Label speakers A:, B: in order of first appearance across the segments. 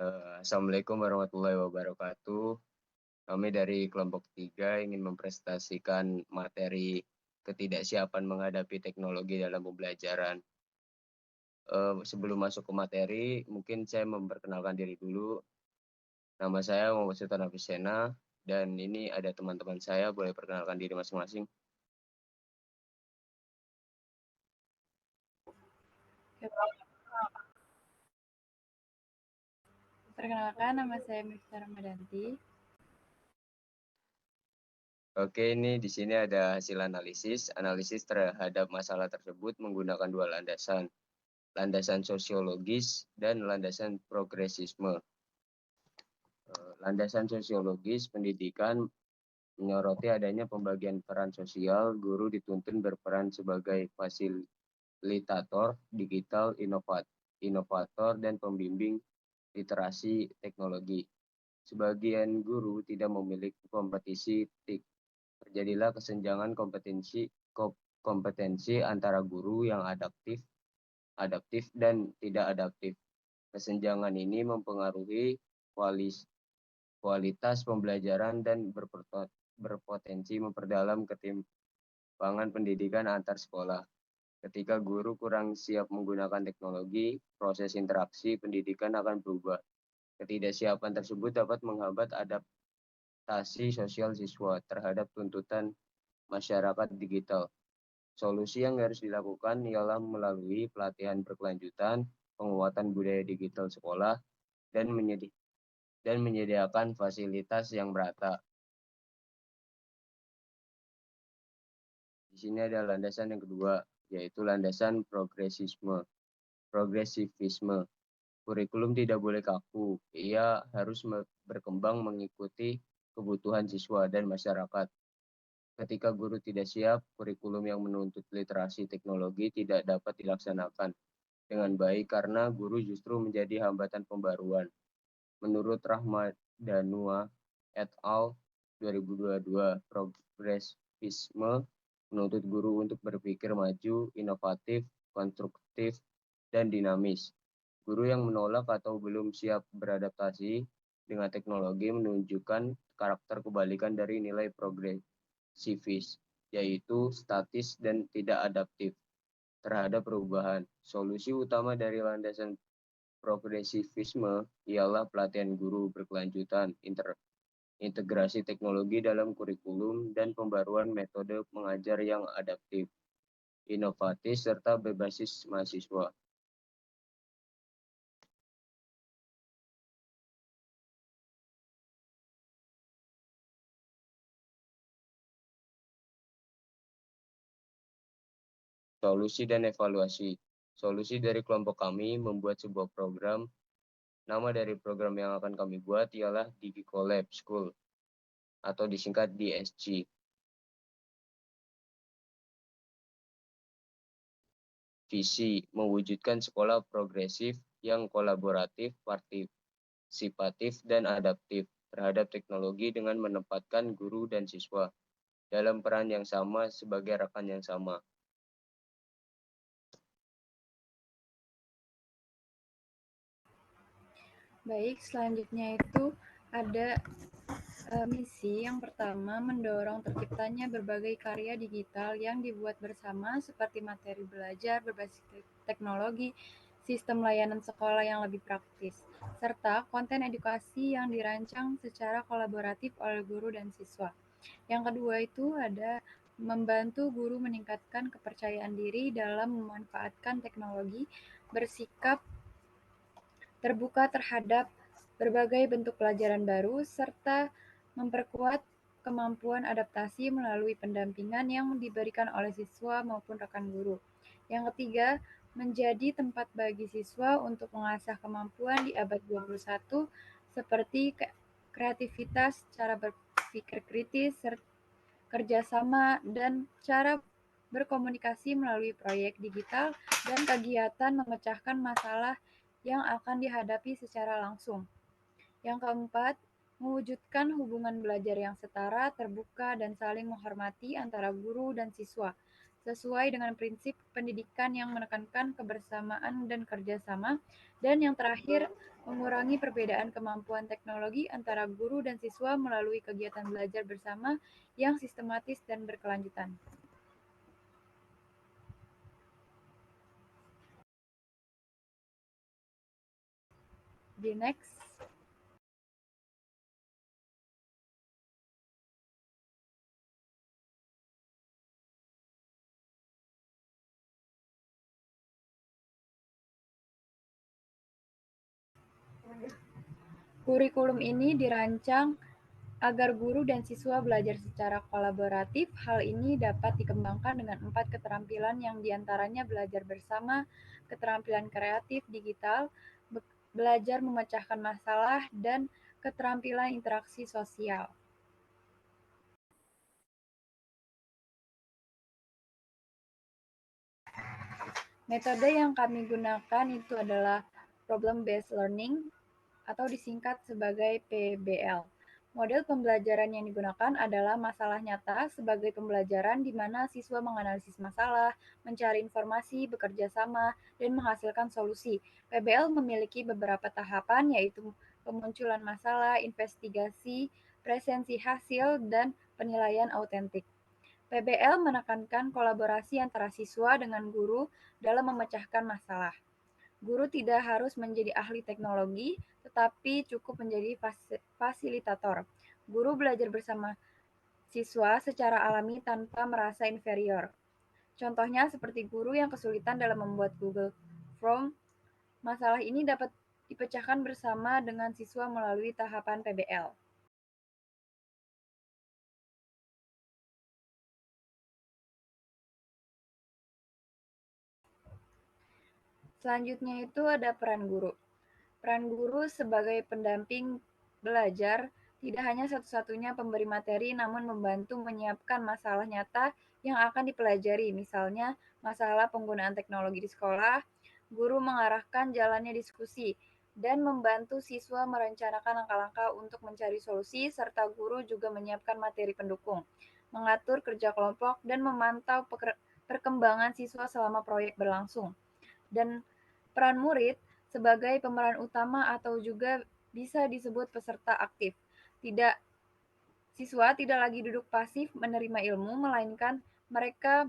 A: Assalamualaikum warahmatullahi wabarakatuh. Kami dari kelompok 3 ingin mempresentasikan materi ketidaksiapan menghadapi teknologi dalam pembelajaran. Sebelum masuk ke materi, mungkin saya memperkenalkan diri dulu. Nama saya Muhammad Sultan Afisena, dan ini ada teman-teman saya, boleh perkenalkan diri masing-masing.
B: Perkenalkan, nama saya Miftah Ramadanti.
A: Oke, ini di sini ada hasil analisis terhadap masalah tersebut menggunakan dua landasan sosiologis dan landasan progresisme. Landasan sosiologis pendidikan menyoroti adanya pembagian peran sosial, guru dituntun berperan sebagai fasilitator digital, inovator, dan pembimbing literasi teknologi. Sebagian guru tidak memiliki kompetisi, terjadilah kesenjangan kompetensi antara guru yang adaptif dan tidak adaptif. Kesenjangan ini mempengaruhi kualitas pembelajaran dan berpotensi memperdalam ketimpangan pendidikan antar sekolah. Ketika guru kurang siap menggunakan teknologi, proses interaksi pendidikan akan berubah. Ketidaksiapan tersebut dapat menghambat adaptasi sosial siswa terhadap tuntutan masyarakat digital. Solusi yang harus dilakukan ialah melalui pelatihan berkelanjutan, penguatan budaya digital sekolah, dan menyediakan fasilitas yang merata. Di sini ada landasan yang kedua, yaitu landasan progresivisme. Kurikulum tidak boleh kaku, ia harus berkembang mengikuti kebutuhan siswa dan masyarakat. Ketika guru tidak siap, kurikulum yang menuntut literasi teknologi tidak dapat dilaksanakan dengan baik karena guru justru menjadi hambatan pembaruan. Menurut Rahmadanua et al. 2022, progresivisme menuntut guru untuk berpikir maju, inovatif, konstruktif, dan dinamis. Guru yang menolak atau belum siap beradaptasi dengan teknologi menunjukkan karakter kebalikan dari nilai progresivis, yaitu statis dan tidak adaptif terhadap perubahan. Solusi utama dari landasan progresivisme ialah pelatihan guru berkelanjutan, integrasi teknologi dalam kurikulum, dan pembaruan metode mengajar yang adaptif, inovatif, serta berbasis mahasiswa. Solusi dan evaluasi. Solusi dari kelompok kami membuat sebuah program. Nama dari program yang akan kami buat ialah DigiCollab School atau disingkat DSG. Visi mewujudkan sekolah progresif yang kolaboratif, partisipatif, dan adaptif terhadap teknologi dengan menempatkan guru dan siswa dalam peran yang sama sebagai rekan yang sama.
B: Baik, selanjutnya itu ada misi yang pertama, mendorong terciptanya berbagai karya digital yang dibuat bersama seperti materi belajar berbasis teknologi, sistem layanan sekolah yang lebih praktis, serta konten edukasi yang dirancang secara kolaboratif oleh guru dan siswa. Yang kedua itu ada membantu guru meningkatkan kepercayaan diri dalam memanfaatkan teknologi, bersikap terbuka terhadap berbagai bentuk pelajaran baru, serta memperkuat kemampuan adaptasi melalui pendampingan yang diberikan oleh siswa maupun rekan guru. Yang ketiga, menjadi tempat bagi siswa untuk mengasah kemampuan di abad 21 seperti kreativitas, cara berpikir kritis, kerjasama, dan cara berkomunikasi melalui proyek digital dan kegiatan memecahkan masalah yang akan dihadapi secara langsung. Yang keempat, mewujudkan hubungan belajar yang setara, terbuka, dan saling menghormati antara guru dan siswa, sesuai dengan prinsip pendidikan yang menekankan kebersamaan dan kerjasama. Dan yang terakhir, mengurangi perbedaan kemampuan teknologi antara guru dan siswa melalui kegiatan belajar bersama yang sistematis dan berkelanjutan. The next. Kurikulum ini dirancang agar guru dan siswa belajar secara kolaboratif. Hal ini dapat dikembangkan dengan 4 keterampilan yang diantaranya belajar bersama, keterampilan kreatif digital, belajar memecahkan masalah, dan keterampilan interaksi sosial. Metode yang kami gunakan itu adalah problem-based learning atau disingkat sebagai PBL. Model pembelajaran yang digunakan adalah masalah nyata sebagai pembelajaran di mana siswa menganalisis masalah, mencari informasi, bekerja sama, dan menghasilkan solusi. PBL memiliki beberapa tahapan yaitu pemunculan masalah, investigasi, presensi hasil, dan penilaian autentik. PBL menekankan kolaborasi antara siswa dengan guru dalam memecahkan masalah. Guru tidak harus menjadi ahli teknologi, tetapi cukup menjadi fasilitator. Guru belajar bersama siswa secara alami tanpa merasa inferior. Contohnya seperti guru yang kesulitan dalam membuat Google Form. Masalah ini dapat dipecahkan bersama dengan siswa melalui tahapan PBL. Selanjutnya itu ada peran guru. Peran guru sebagai pendamping belajar tidak hanya satu-satunya pemberi materi, namun membantu menyiapkan masalah nyata yang akan dipelajari. Misalnya, masalah penggunaan teknologi di sekolah, guru mengarahkan jalannya diskusi, dan membantu siswa merencanakan langkah-langkah untuk mencari solusi, serta guru juga menyiapkan materi pendukung, mengatur kerja kelompok, dan memantau perkembangan siswa selama proyek berlangsung. Dan peran murid sebagai pemeran utama atau juga bisa disebut peserta aktif. Tidak Siswa tidak lagi duduk pasif menerima ilmu, melainkan mereka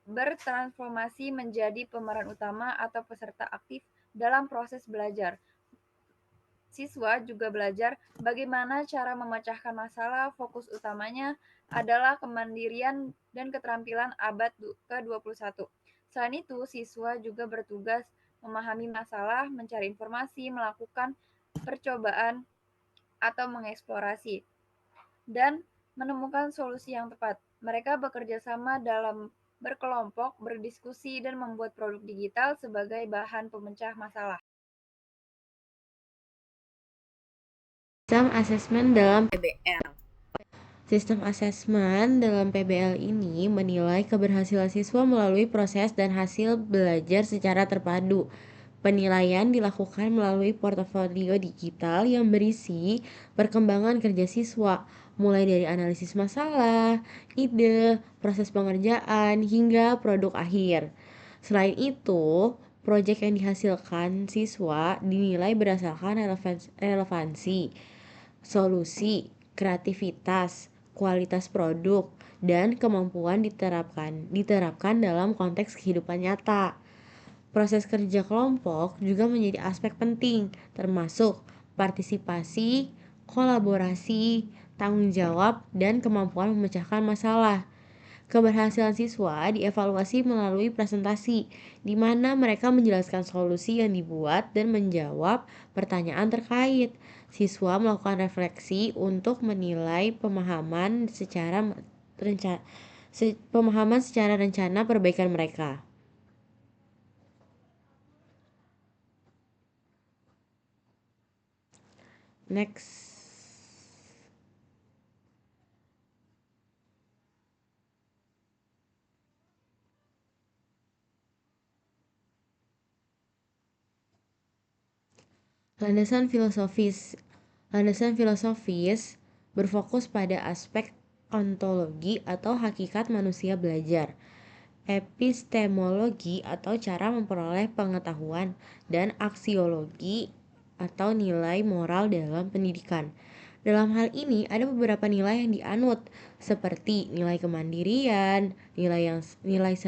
B: bertransformasi menjadi pemeran utama atau peserta aktif dalam proses belajar. Siswa juga belajar bagaimana cara memecahkan masalah. Fokus utamanya adalah kemandirian dan keterampilan abad ke-21. Selain itu, siswa juga bertugas memahami masalah, mencari informasi, melakukan percobaan atau mengeksplorasi, dan menemukan solusi yang tepat. Mereka bekerja sama dalam berkelompok, berdiskusi, dan membuat produk digital sebagai bahan pemecah masalah.
C: Sistem asesmen dalam PBL. Sistem asesmen dalam PBL ini menilai keberhasilan siswa melalui proses dan hasil belajar secara terpadu. Penilaian dilakukan melalui portofolio digital yang berisi perkembangan kerja siswa, mulai dari analisis masalah, ide, proses pengerjaan, hingga produk akhir. Selain itu, proyek yang dihasilkan siswa dinilai berdasarkan relevansi, solusi, kreativitas, kualitas produk, dan kemampuan diterapkan dalam konteks kehidupan nyata. Proses kerja kelompok juga menjadi aspek penting, termasuk partisipasi, kolaborasi, tanggung jawab, dan kemampuan memecahkan masalah. Keberhasilan siswa dievaluasi melalui presentasi, di mana mereka menjelaskan solusi yang dibuat dan menjawab pertanyaan terkait. Siswa melakukan refleksi untuk menilai pemahaman secara rencana perbaikan mereka. Next. Landasan filosofis berfokus pada aspek ontologi atau hakikat manusia belajar, epistemologi atau cara memperoleh pengetahuan, dan aksiologi atau nilai moral dalam pendidikan. Dalam hal ini ada beberapa nilai yang dianut seperti nilai kemandirian, nilai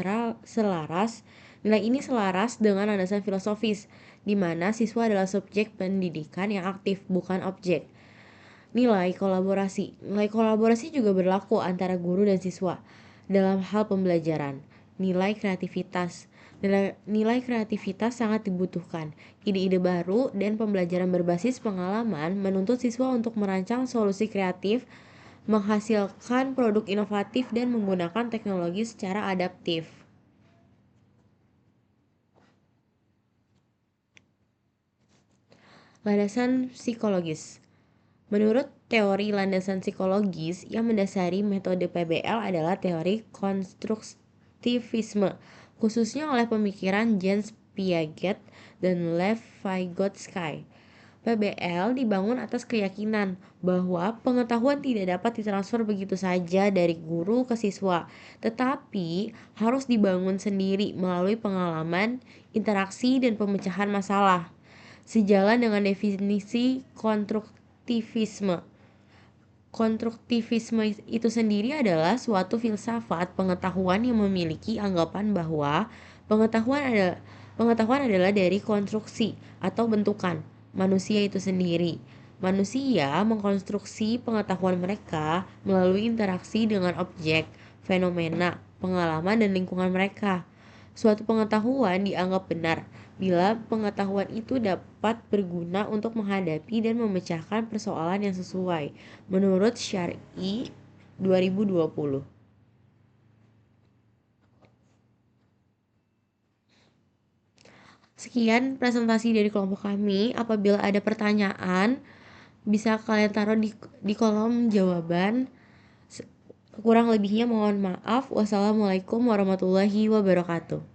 C: selaras. Nilai ini selaras dengan landasan filosofis, di mana siswa adalah subjek pendidikan yang aktif, bukan objek. Nilai kolaborasi juga berlaku antara guru dan siswa dalam hal pembelajaran. Nilai kreativitas sangat dibutuhkan. Ide-ide baru dan pembelajaran berbasis pengalaman menuntut siswa untuk merancang solusi kreatif, menghasilkan produk inovatif, dan menggunakan teknologi secara adaptif. Landasan psikologis. Menurut teori landasan psikologis yang mendasari metode PBL adalah teori konstruktivisme, khususnya oleh pemikiran James Piaget dan Lev Vygotsky. PBL dibangun atas keyakinan bahwa pengetahuan tidak dapat ditransfer begitu saja dari guru ke siswa, tetapi harus dibangun sendiri melalui pengalaman, interaksi, dan pemecahan masalah. Sejalan dengan definisi konstruktivisme. Konstruktivisme itu sendiri adalah suatu filsafat pengetahuan yang memiliki anggapan bahwa pengetahuan adalah dari konstruksi atau bentukan manusia itu sendiri. Manusia mengkonstruksi pengetahuan mereka melalui interaksi dengan objek, fenomena, pengalaman, dan lingkungan mereka. Suatu pengetahuan dianggap benar bila pengetahuan itu dapat berguna untuk menghadapi dan memecahkan persoalan yang sesuai, menurut Syar'i 2020. Sekian presentasi dari kelompok kami. Apabila ada pertanyaan, bisa kalian taruh di kolom jawaban. Kurang lebihnya mohon maaf. Wassalamualaikum warahmatullahi wabarakatuh.